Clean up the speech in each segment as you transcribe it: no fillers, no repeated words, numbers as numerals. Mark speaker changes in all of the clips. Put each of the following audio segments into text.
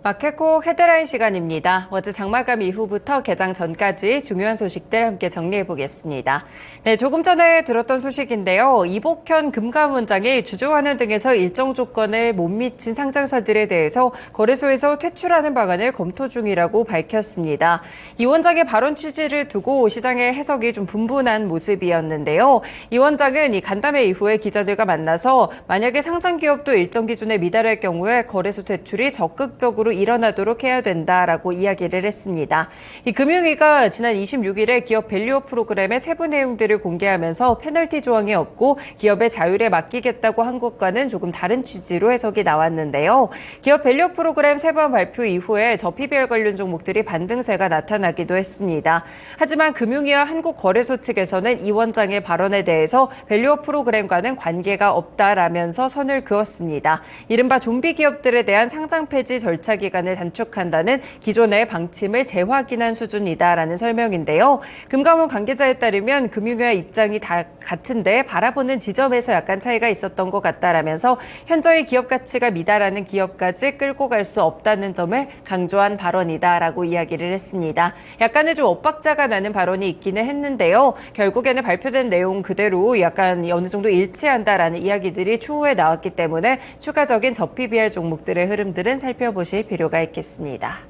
Speaker 1: 마켓콕 헤드라인 시간입니다. 어제 장마감 이후부터 개장 전까지 중요한 소식들 함께 정리해 보겠습니다. 네, 조금 전에 들었던 소식인데요. 이복현 금감원장이 주주환원 등에서 일정 조건을 못 미친 상장사들에 대해서 거래소에서 퇴출하는 방안을 검토 중이라고 밝혔습니다. 이 원장의 발언 취지를 두고 시장의 해석이 좀 분분한 모습이었는데요. 이 원장은 이 간담회 이후에 기자들과 만나서 만약에 상장 기업도 일정 기준에 미달할 경우에 거래소 퇴출이 적극적으로 일어나도록 해야 된다라고 이야기를 했습니다. 이 금융위가 지난 26일에 기업 밸류업 프로그램의 세부 내용들을 공개하면서 페널티 조항이 없고 기업의 자율에 맡기겠다고 한 것과는 조금 다른 취지로 해석이 나왔는데요. 기업 밸류업 프로그램 세부한 발표 이후에 저PBR 관련 종목들이 반등세가 나타나기도 했습니다. 하지만 금융위와 한국거래소 측에서는 이 원장의 발언에 대해서 밸류업 프로그램과는 관계가 없다라면서 선을 그었습니다. 이른바 좀비 기업들에 대한 상장 폐지 절차 기간을 단축한다는 기존의 방침을 재확인한 수준이다라는 설명인데요. 금감원 관계자에 따르면 금융위와 입장이 다 같은데 바라보는 지점에서 약간 차이가 있었던 것 같다라면서 현저히 기업 가치가 미달하는 기업까지 끌고 갈 수 없다는 점을 강조한 발언이다라고 이야기를 했습니다. 약간의 좀 엇박자가 나는 발언이 있기는 했는데요. 결국에는 발표된 내용 그대로 약간 어느 정도 일치한다라는 이야기들이 추후에 나왔기 때문에 추가적인 저PBR 종목들의 흐름들은 살펴보실 필요가 있겠습니다.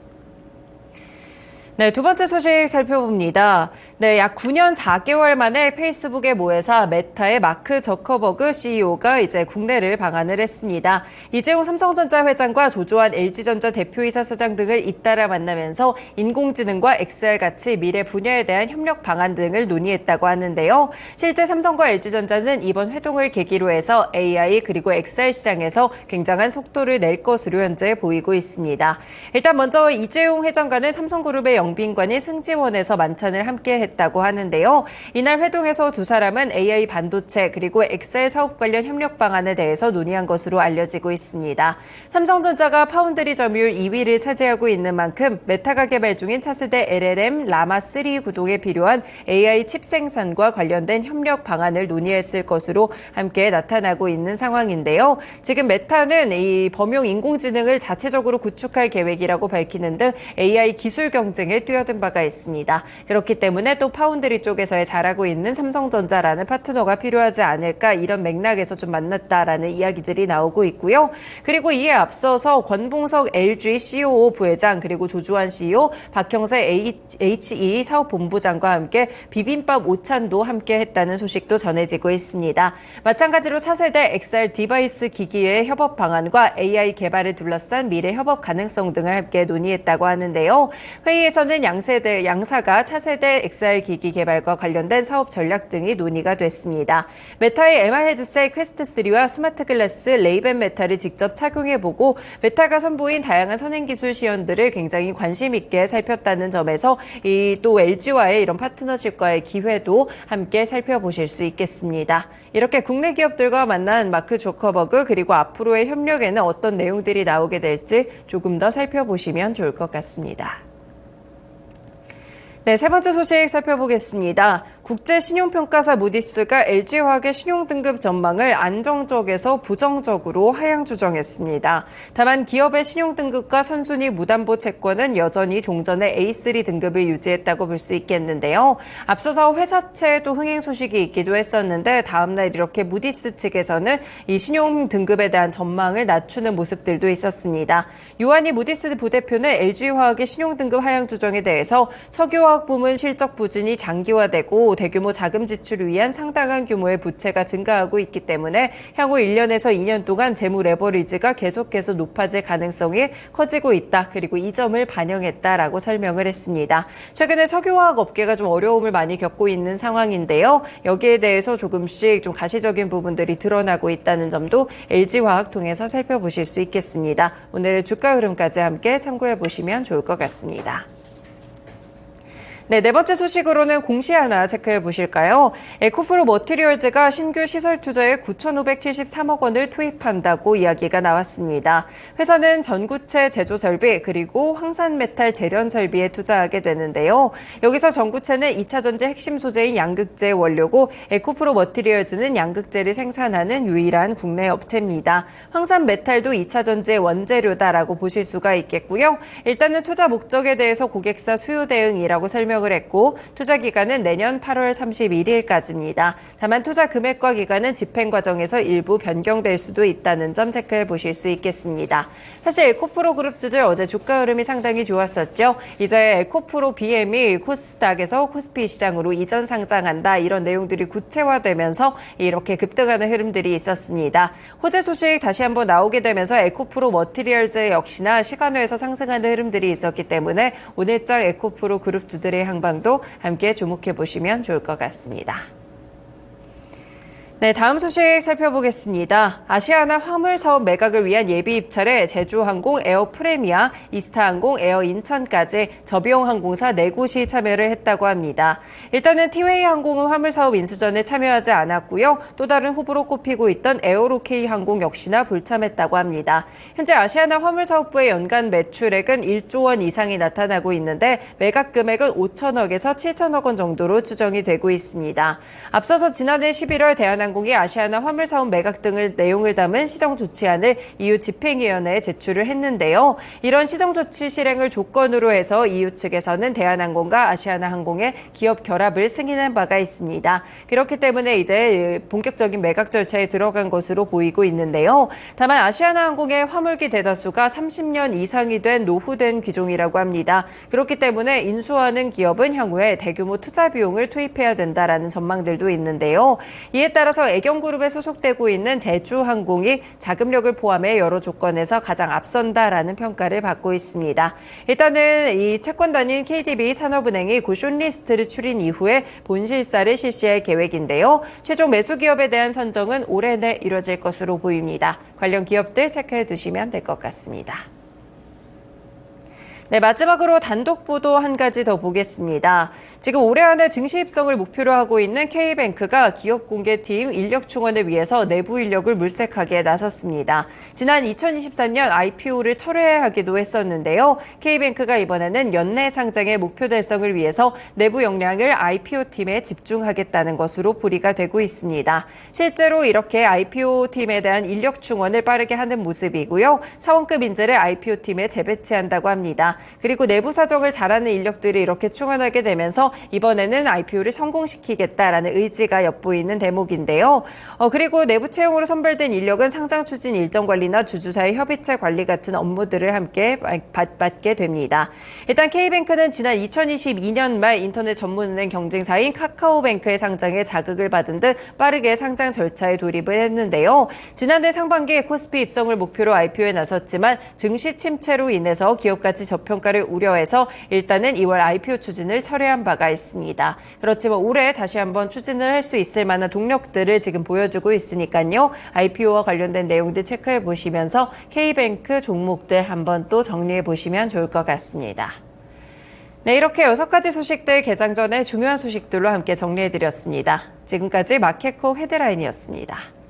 Speaker 1: 네, 두 번째 소식 살펴봅니다. 네, 약 9년 4개월 만에 페이스북의 모회사 메타의 마크 저커버그 CEO가 이제 국내를 방한을 했습니다. 이재용 삼성전자 회장과 조조한 LG전자 대표이사 사장 등을 잇따라 만나면서 인공지능과 XR 같이 미래 분야에 대한 협력 방안 등을 논의했다고 하는데요. 실제 삼성과 LG전자는 이번 회동을 계기로 해서 AI 그리고 XR 시장에서 굉장한 속도를 낼 것으로 현재 보이고 있습니다. 일단 먼저 이재용 회장과는 삼성그룹의 영빈관이 승지원에서 만찬을 함께 했다고 하는데요. 이날 회동에서 두 사람은 AI 반도체 그리고 XR 사업 관련 협력 방안에 대해서 논의한 것으로 알려지고 있습니다. 삼성전자가 파운드리 점유율 2위를 차지하고 있는 만큼 메타가 개발 중인 차세대 LLM 라마3 구동에 필요한 AI 칩 생산과 관련된 협력 방안을 논의했을 것으로 함께 나타나고 있는 상황인데요. 지금 메타는 이 범용 인공지능을 자체적으로 구축할 계획이라고 밝히는 등 AI 기술 경쟁에 뛰어든 바가 있습니다. 그렇기 때문에 또 파운드리 쪽에서의 잘하고 있는 삼성전자라는 파트너가 필요하지 않을까 이런 맥락에서 좀 만났다라는 이야기들이 나오고 있고요. 그리고 이에 앞서서 권봉석 LG COO 부회장 그리고 조주환 CEO, 박형세 HE 사업본부장과 함께 비빔밥 오찬도 함께 했다는 소식도 전해지고 있습니다. 마찬가지로 차세대 XR 디바이스 기기의 협업 방안과 AI 개발을 둘러싼 미래 협업 가능성 등을 함께 논의했다고 하는데요. 회의에서는 양사가 차세대 XR 기기 개발과 관련된 사업 전략 등이 논의가 됐습니다. 메타의 MR 헤드셋 퀘스트3와 스마트 글라스 레이벤 메타를 직접 착용해보고 메타가 선보인 다양한 선행기술 시연들을 굉장히 관심 있게 살폈다는 점에서 또 LG와의 이런 파트너십과의 기회도 함께 살펴보실 수 있겠습니다. 이렇게 국내 기업들과 만난 마크 조커버그 그리고 앞으로의 협력에는 어떤 내용들이 나오게 될지 조금 더 살펴보시면 좋을 것 같습니다. 네, 세 번째 소식 살펴보겠습니다. 국제신용평가사 무디스가 LG화학의 신용등급 전망을 안정적에서 부정적으로 하향 조정했습니다. 다만 기업의 신용등급과 선순위 무담보 채권은 여전히 종전의 A3 등급을 유지했다고 볼 수 있겠는데요. 앞서서 회사채에도 흥행 소식이 있기도 했었는데 다음 날 이렇게 무디스 측에서는 이 신용등급에 대한 전망을 낮추는 모습들도 있었습니다. 유한희 무디스 부대표는 LG화학의 신용등급 하향 조정에 대해서 석유화학 부문 실적 부진이 장기화되고 대규모 자금 지출을 위한 상당한 규모의 부채가 증가하고 있기 때문에 향후 1년에서 2년 동안 재무 레버리지가 계속해서 높아질 가능성이 커지고 있다. 그리고 이 점을 반영했다라고 설명을 했습니다. 최근에 석유화학 업계가 좀 어려움을 많이 겪고 있는 상황인데요. 여기에 대해서 조금씩 좀 가시적인 부분들이 드러나고 있다는 점도 LG화학 통해서 살펴보실 수 있겠습니다. 오늘의 주가 흐름까지 함께 참고해 보시면 좋을 것 같습니다. 네 번째 소식으로는 공시 하나 체크해 보실까요? 에코프로 머티리얼즈가 신규 시설 투자에 9,573억 원을 투입한다고 이야기가 나왔습니다. 회사는 전구체 제조 설비 그리고 황산 메탈 재련 설비에 투자하게 되는데요. 여기서 전구체는 2차 전지 핵심 소재인 양극재 원료고 에코프로 머티리얼즈는 양극재를 생산하는 유일한 국내 업체입니다. 황산 메탈도 2차 전지의 원재료다라고 보실 수가 있겠고요. 일단은 투자 목적에 대해서 고객사 수요 대응이라고 설명을 했고 투자 기간은 내년 8월 31일까지입니다. 다만 투자 금액과 기간은 집행 과정에서 일부 변경될 수도 있다는 점 체크해 보실 수 있겠습니다. 사실 에코프로 그룹주들 어제 주가 흐름이 상당히 좋았었죠. 이제 에코프로 BM이 코스닥에서 코스피 시장으로 이전 상장한다 이런 내용들이 구체화되면서 이렇게 급등하는 흐름들이 있었습니다. 호재 소식 다시 한번 나오게 되면서 에코프로 머티리얼즈 역시나 시간외에서 상승하는 흐름들이 있었기 때문에 오늘장 에코프로 그룹주들의 향방도 함께 주목해 보시면 좋을 것 같습니다. 네, 다음 소식 살펴보겠습니다. 아시아나 화물 사업 매각을 위한 예비 입찰에 제주항공 에어 프레미아, 이스타항공 에어 인천까지 저비용 항공사 4곳이 참여를 했다고 합니다. 일단은 티웨이 항공은 화물 사업 인수전에 참여하지 않았고요. 또 다른 후보로 꼽히고 있던 에어로케이 항공 역시나 불참했다고 합니다. 현재 아시아나 화물 사업부의 연간 매출액은 1조 원 이상이 나타나고 있는데 매각 금액은 5천억에서 7천억 원 정도로 추정이 되고 있습니다. 앞서서 지난해 11월 대한항공이 아시아나 화물 사업 매각 등을 내용을 담은 시정 조치안을 EU 집행위원회에 제출을 했는데요. 이런 시정 조치 실행을 조건으로 해서 EU 측에서는 대한항공과 아시아나항공의 기업 결합을 승인한 바가 있습니다. 그렇기 때문에 이제 본격적인 매각 절차에 들어간 것으로 보이고 있는데요. 다만 아시아나항공의 화물기 대다수가 30년 이상이 된 노후된 기종이라고 합니다. 그렇기 때문에 인수하는 기업은 향후에 대규모 투자 비용을 투입해야 된다라는 전망들도 있는데요. 이에 따라서 애경그룹에 소속되고 있는 제주항공이 자금력을 포함해 여러 조건에서 가장 앞선다라는 평가를 받고 있습니다. 일단은 이 채권단인 KDB 산업은행이 그 숏리스트를 추린 이후에 본실사를 실시할 계획인데요. 최종 매수 기업에 대한 선정은 올해 내 이뤄질 것으로 보입니다. 관련 기업들 체크해 두시면 될 것 같습니다. 네, 마지막으로 단독 보도 한 가지 더 보겠습니다. 지금 올해 안에 증시 입성을 목표로 하고 있는 K뱅크가 기업 공개팀 인력 충원을 위해서 내부 인력을 물색하기에 나섰습니다. 지난 2023년 IPO를 철회하기도 했었는데요. K뱅크가 이번에는 연내 상장의 목표 달성을 위해서 내부 역량을 IPO팀에 집중하겠다는 것으로 풀이가 되고 있습니다. 실제로 이렇게 IPO팀에 대한 인력 충원을 빠르게 하는 모습이고요. 사원급 인재를 IPO팀에 재배치한다고 합니다. 그리고 내부 사정을 잘하는 인력들이 이렇게 충원하게 되면서 이번에는 IPO를 성공시키겠다라는 의지가 엿보이는 대목인데요. 그리고 내부 채용으로 선발된 인력은 상장 추진 일정 관리나 주주사의 협의체 관리 같은 업무들을 함께 맡게 됩니다. 일단 K뱅크는 지난 2022년 말 인터넷 전문은행 경쟁사인 카카오뱅크의 상장에 자극을 받은 듯 빠르게 상장 절차에 돌입을 했는데요. 지난해 상반기에 코스피 입성을 목표로 IPO에 나섰지만 증시 침체로 인해서 기업 가치 저평가를 우려해서 일단은 2월 IPO 추진을 철회한 바가 있습니다. 그렇지만 올해 다시 한번 추진을 할 수 있을 만한 동력들을 지금 보여주고 있으니까요. IPO와 관련된 내용들 체크해 보시면서 K뱅크 종목들 한번 또 정리해 보시면 좋을 것 같습니다. 네, 이렇게 6가지 소식들 개장 전에 중요한 소식들로 함께 정리해 드렸습니다. 지금까지 마켓콕 헤드라인이었습니다.